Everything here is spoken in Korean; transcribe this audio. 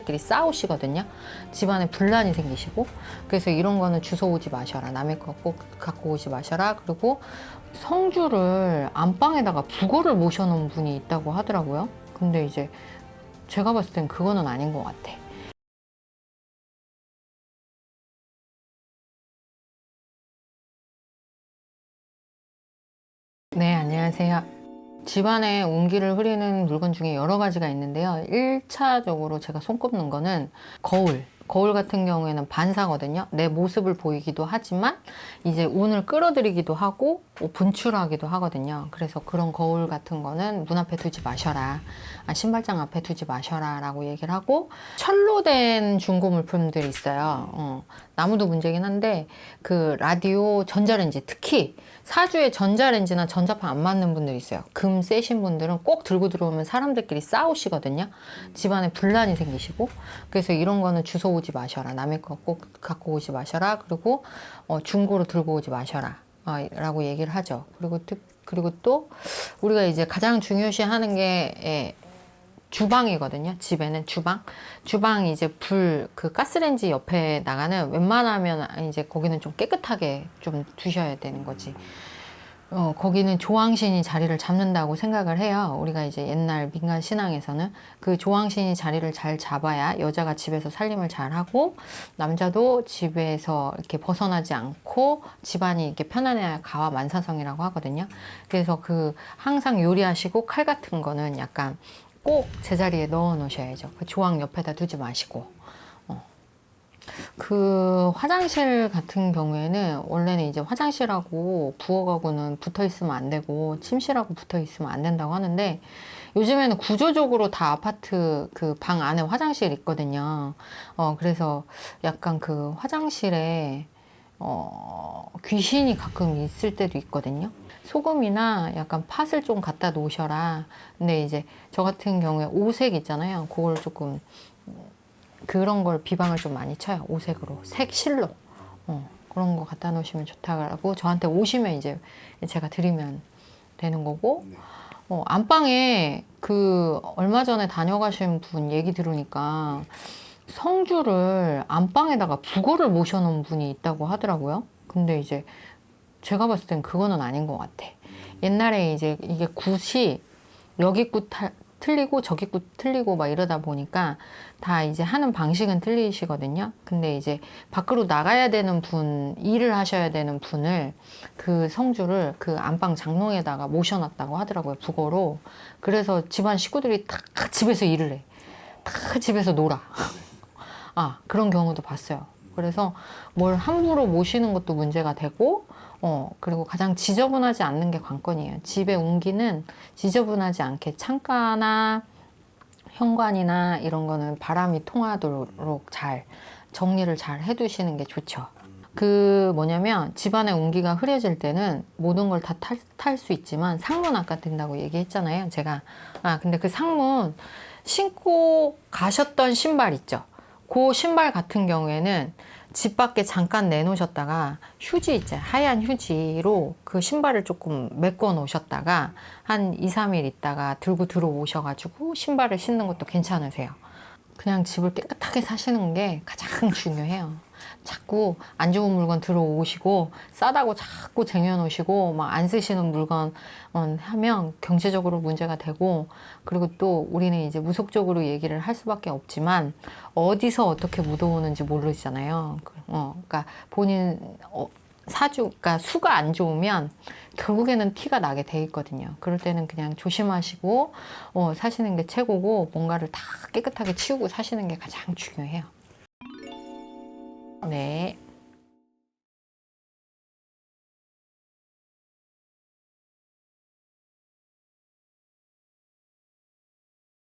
사람들끼리 싸우시거든요. 집안에 분란이 생기시고. 그래서 이런 거는 주워 오지 마셔라. 남의 거 꼭 갖고 오지 마셔라. 그리고 성주를 안방에다가 북어를 모셔놓은 분이 있다고 하더라고요. 근데 이제 제가 봤을 땐 그거는 아닌 것 같아. 네, 안녕하세요. 집안에 온기를 흐리는 물건 중에 여러 가지가 있는데요. 1차적으로 제가 손꼽는 거는 거울. 거울 같은 경우에는 반사거든요. 내 모습을 보이기도 하지만 이제 운을 끌어들이기도 하고 분출하기도 하거든요. 그래서 그런 거울 같은 거는 문 앞에 두지 마셔라. 신발장 앞에 두지 마셔라 라고 얘기를 하고, 철로 된 중고 물품들이 있어요. 나무도 문제긴 한데 그 라디오, 전자레인지, 특히 사주에 전자레인지나 전자파 안 맞는 분들이 있어요. 금 세신 분들은 꼭 들고 들어오면 사람들끼리 싸우시거든요. 집안에 분란이 생기시고. 그래서 이런 거는 주워 오지 마셔라. 남의 거 꼭 갖고 오지 마셔라. 그리고 중고로 들고 오지 마셔라 라고 얘기를 하죠. 그리고 또 우리가 이제 가장 중요시 하는 게 주방이거든요. 집에는 주방 이제 그 가스레인지 옆에 나가는, 웬만하면 이제 거기는 좀 깨끗하게 좀 두셔야 되는 거지. 거기는 조왕신이 자리를 잡는다고 생각을 해요. 우리가 이제 옛날 민간 신앙에서는 그 조왕신이 자리를 잘 잡아야 여자가 집에서 살림을 잘 하고, 남자도 집에서 이렇게 벗어나지 않고 집안이 이렇게 편안해야 가와 만사성이라고 하거든요. 그래서 항상 요리하시고 칼 같은 거는 약간 꼭 제자리에 넣어 놓으셔야죠. 그 조항 옆에다 두지 마시고. 그 화장실 같은 경우에는 원래는 이제 화장실하고 부엌하고는 붙어 있으면 안 되고 침실하고 붙어 있으면 안 된다고 하는데, 요즘에는 구조적으로 다 아파트 그 방 안에 화장실이 있거든요. 그래서 약간 그 화장실에 귀신이 가끔 있을 때도 있거든요. 소금이나 약간 팥을 좀 갖다 놓으셔라. 근데 이제 저 같은 경우에 오색 있잖아요. 그걸 조금, 그런 걸 비방을 좀 많이 쳐요. 오색으로, 색실로 그런 거 갖다 놓으시면 좋다고 저한테 오시면 이제 제가 드리면 되는 거고. 안방에 얼마 전에 다녀가신 분 얘기 들으니까 성주를 안방에다가 북어를 모셔놓은 분이 있다고 하더라고요. 근데 이제 제가 봤을 땐 그거는 아닌 것 같아. 옛날에 이제 이게 굿이 여기 굿 틀리고 저기 굿 틀리고 막 이러다 보니까 다 이제 하는 방식은 틀리시거든요. 근데 이제 밖으로 나가야 되는 분, 일을 하셔야 되는 분을, 그 성주를 그 안방 장롱에다가 모셔놨다고 하더라고요. 북어로. 그래서 집안 식구들이 다 집에서 일을 해. 다 집에서 놀아. 그런 경우도 봤어요. 그래서 뭘 함부로 모시는 것도 문제가 되고, 그리고 가장 지저분하지 않는 게 관건이에요. 집의 온기는 지저분하지 않게 창가나 현관이나 이런 거는 바람이 통하도록 잘 정리를 잘 해두시는 게 좋죠. 뭐냐면 집안의 온기가 흐려질 때는 모든 걸 다 탈 수 있지만 상문 아까 든다고 얘기했잖아요. 제가. 근데 그 상문, 신고 가셨던 신발 있죠. 그 신발 같은 경우에는 집 밖에 잠깐 내놓으셨다가 휴지 있죠. 하얀 휴지로 그 신발을 조금 메꿔 놓으셨다가 한 2, 3일 있다가 들고 들어오셔가지고 신발을 신는 것도 괜찮으세요. 그냥 집을 깨끗하게 사시는 게 가장 중요해요. 자꾸 안 좋은 물건 들어오시고 싸다고 자꾸 쟁여놓으시고 막 안 쓰시는 물건 하면 경제적으로 문제가 되고, 그리고 또 우리는 이제 무속적으로 얘기를 할 수밖에 없지만 어디서 어떻게 묻어오는지 모르잖아요. 그러니까 본인 그러니까 수가 안 좋으면 결국에는 티가 나게 돼 있거든요. 그럴 때는 그냥 조심하시고 사시는 게 최고고, 뭔가를 다 깨끗하게 치우고 사시는 게 가장 중요해요. 네.